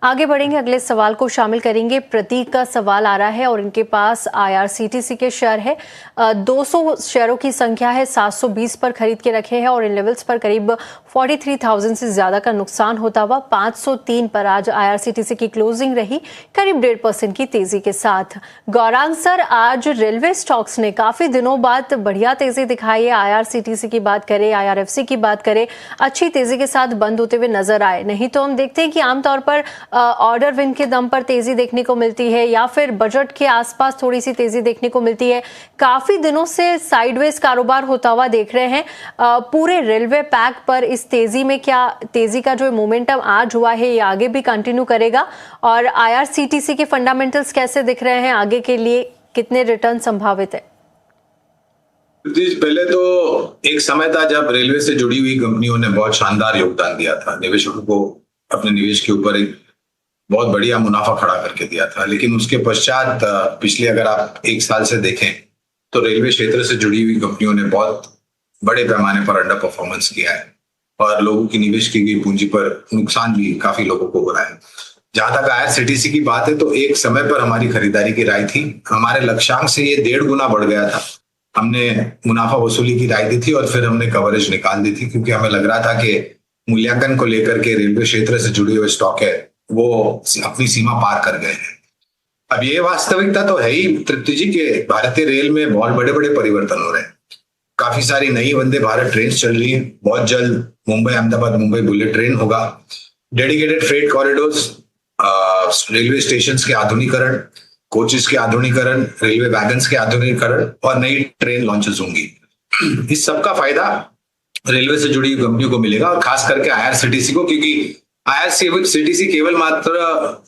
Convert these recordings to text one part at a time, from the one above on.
आगे बढ़ेंगे, अगले सवाल को शामिल करेंगे। प्रतीक का सवाल आ रहा है और इनके पास आईआरसीटीसी के शेयर है। 200 शेयरों की संख्या है, 720 पर खरीद के रखे हैं और इन लेवल्स पर करीब 43,000 से ज्यादा का नुकसान होता हुआ 503 पर आज आईआरसीटीसी की क्लोजिंग रही, करीब 1.5% की तेजी के साथ। गौरांग सर, आज रेलवे स्टॉक्स ने काफी दिनों बाद बढ़िया तेजी दिखाई है। आईआरसीटीसी की बात करें, आईआरएफसी की बात करें, अच्छी तेजी के साथ बंद होते हुए नजर आए। नहीं तो हम देखते हैं कि आमतौर पर ऑर्डर विन के दम पर तेजी देखने को मिलती है या फिर बजट के आसपास थोड़ी सी तेजी देखने को मिलती है। काफी दिनों से साइडवेज कारोबार होता हुआ देख रहे हैं। पूरे रेलवे पैक पर इस तेजी में क्या तेजी का जो मोमेंटम आज हुआ है ये आगे भी कंटिन्यू करेगा? और आईआरसीटीसी के फंडामेंटल्स कैसे दिख रहे हैं आगे के लिए, कितने रिटर्न संभावित है? पहले तो एक समय था जब रेलवे से जुड़ी हुई कंपनियों ने बहुत शानदार योगदान दिया था, निवेशकों को अपने निवेश के ऊपर एक बहुत बढ़िया मुनाफा खड़ा करके दिया था। लेकिन उसके पश्चात पिछले अगर आप एक साल से देखें तो रेलवे क्षेत्र से जुड़ी हुई कंपनियों ने बहुत बड़े पैमाने पर अंडर परफॉर्मेंस किया है और लोगों की निवेश की गई पूंजी पर नुकसान भी काफी लोगों को हो रहा है। जहां तक आईआरसीटीसी की बात है तो एक समय पर हमारी खरीदारी की राय थी, हमारे लक्ष्यांक से ये 1.5 गुना बढ़ गया था। हमने मुनाफा वसूली की राय दी थी और फिर हमने कवरेज निकाल दी थी, क्योंकि हमें लग रहा था कि मूल्यांकन को लेकर के रेलवे क्षेत्र से जुड़े हुए स्टॉक है वो अपनी सीमा पार कर गए हैं। अब ये वास्तविकता तो है ही तृप्ति जी के भारतीय रेल में बहुत बड़े बड़े परिवर्तन हो रहे हैं। काफी सारी नई वंदे भारत ट्रेन चल रही है, बहुत जल्द मुंबई अहमदाबाद मुंबई बुलेट ट्रेन होगा। Dedicated freight corridors, railway station के आधुनिकीकरण, कोचेस के आधुनिकीकरण, रेलवे वैगन्स के आधुनिकीकरण और नई ट्रेन लॉन्चेस होंगी। इस सब का फायदा रेलवे से जुड़ी कंपनियों को मिलेगा और खास करके आईआरसीटीसी को, क्योंकि आईआरसीटीसी केवल मात्र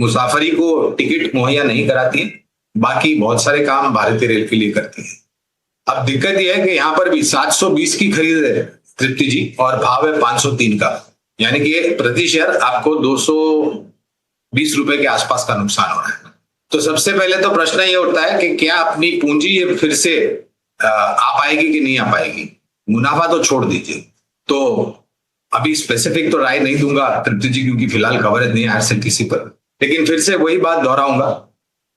मुसाफरी को टिकट मुहैया नहीं कराती है, बाकी बहुत सारे काम भारतीय रेल के लिए करती है। अब दिक्कत यह है कि यहाँ पर भी 720 की खरीद है तृप्ति जी और भाव है 503 का, यानी कि प्रति शेयर आपको 220 रुपए के आसपास का नुकसान हो रहा है। तो सबसे पहले तो प्रश्न ये उठता है कि क्या अपनी पूंजी ये फिर से आ पाएगी कि नहीं आ पाएगी। मुनाफा तो छोड़ दीजिए, तो अभी स्पेसिफिक तो राय नहीं दूंगा तृप्ति जी, क्योंकि फिलहाल कवरेज नहीं है आईआरसीटीसी पर। लेकिन फिर से वही बात दोहराऊंगा,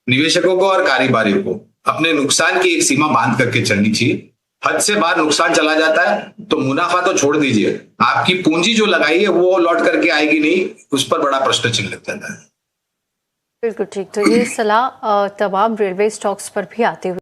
निवेशकों को और कारोबारियों को अपने नुकसान की एक सीमा बांध करके चलनी चाहिए। हद से बाहर नुकसान चला जाता है तो मुनाफा तो छोड़ दीजिए, आपकी पूंजी जो लगाई है वो लौट करके आएगी नहीं, उस पर बड़ा प्रश्न चिन्ह लग जाता है। बिल्कुल ठीक। तो ये सलाह तमाम रेलवे स्टॉक्स पर भी आते हुए